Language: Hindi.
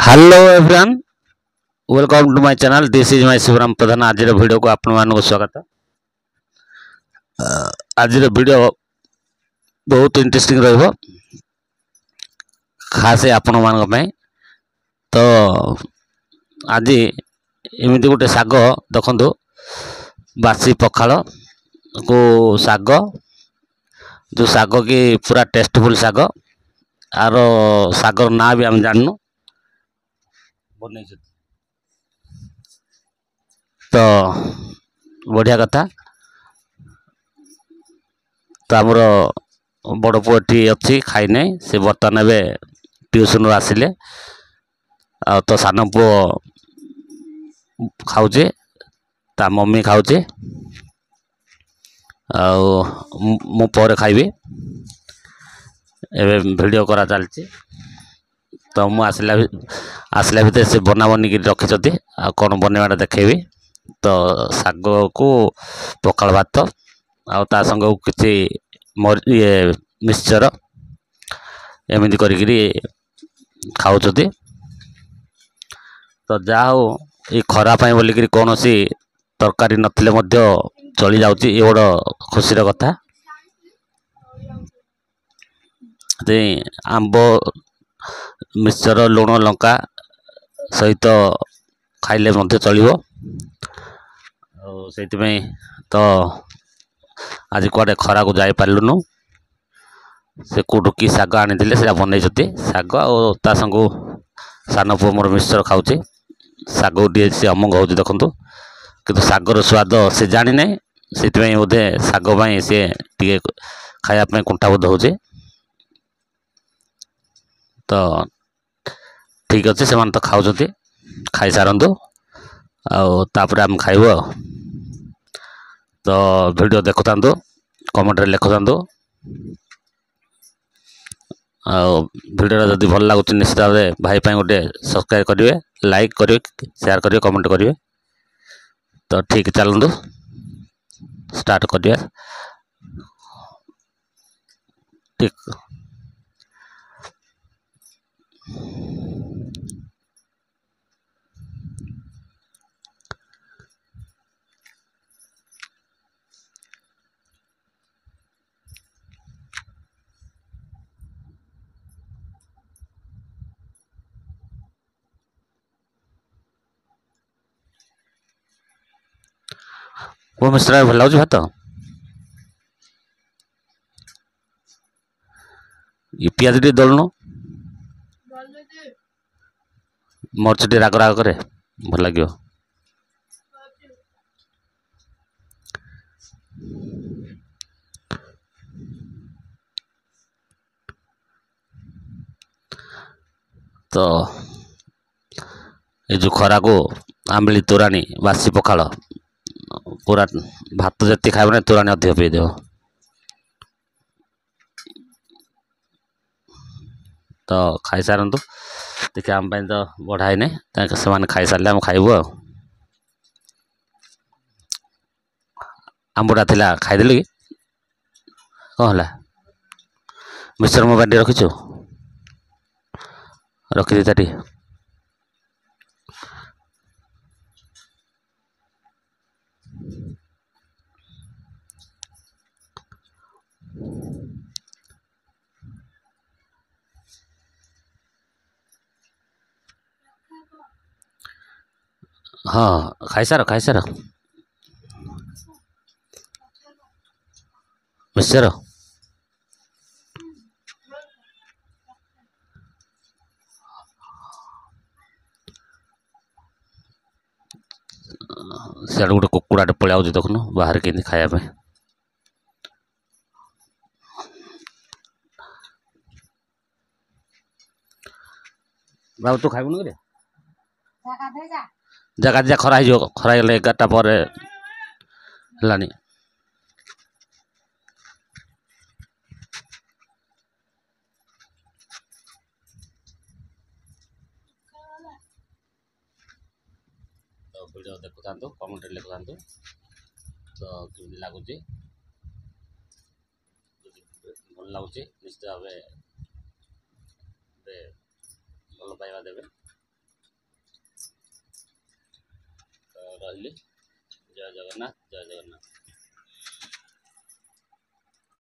Hello everyone, welcome to my channel. This is my Shivram Pradhan. आज वीडियो को आपण मानक स्वागत। आज वीडियो बहुत इंटरेस्टिंग रहिबो, खास आपण मानक में। तो आज एमती गोटे साग देखंतु, बासी पखाल को साग, जो साग की पूरा टेस्टफुल साग। आर सागर ना भी हम जाननु बनै। तो बढ़िया कथा। तो आमर बड़ पुअटी अच्छी खाई ना, से बर्तमान ए ट्यूशन आसिले आ तो सान पु खाऊे, ता मम्मी खाऊे, मु पर खाइबी। एवं वीडियो करा चलती। तो मु आसला भितर से बना बनिक रखी आ कौन बनवाटा देखेबी। तो साग को पखाल भात आ ता संग किसी ये मिक्सचर एमती करी खाऊँ। तो जा हो ये खरा पाई बोलिकी कौन सी तरकारी नथिले मध्य चली जाउची, ये बड़ खुशीर कथा। आंब मिक्सचर लुण लंका सहित खाइले मध्य चलिबो। से तो आज कुआडे खरा को जाई पारलुनु। से कोटू की साग आनी से बनई साग और ता संग सान पुओ मोर मिक्सचर खाऊे। साग टे से अमंग हो देखु, कि सागर स्वाद से जानी ना, से बोधे साग सी टे खायापी कुंठाबोध हो। तो ठीक अच्छे से तो खाऊ, खाई सारंतु आपर आम खाइबु। तो वीडियो देखुता, कमेंट रे लिखुता। वीडियो जदि भल लगुच निश्चित भाव भाई गोटे सब्सक्राइब करेंगे, लाइक करेंगे, शेयर करेंगे, कमेंट करेंगे। तो ठीक चलतु स्टार्ट करिए। ठीक वो मिश्रा भल लगे भात। ये पियाज टे दलनु मर्च टे राग राग करे भल लगे। तो ये जो खरा को आंबली तोराणी बासी पखाल पूरा भात जी खाइब ना, तोराणी अधिक पी देव। तो खाई सारंतु, देखिए आम तो बढ़ाई नहीं से खाई सारे आम खाइबु। आंबटा थिला खाईदेलु कि कौन है मिक्सचर मो बाटी रखीचु, रखी दी। हाँ खाई सार मिक्सचर। सियाड़ गोटे कुकुड़ाटे पलि आउछ देखुन बाहर के खाया। बाबू तू खाइबुन कि जगह जा खरा हो, खरा 11टा पर है। तो वीडियो देखुता, कमेंट लिखुता। तो केमती लगुच भल लगुच निश्चित भाव भल पाइबा देवे। ରହିଲି। ଜୟ ଜଗନ୍ନାଥ, ଜୟ ଜଗନ୍ନାଥ।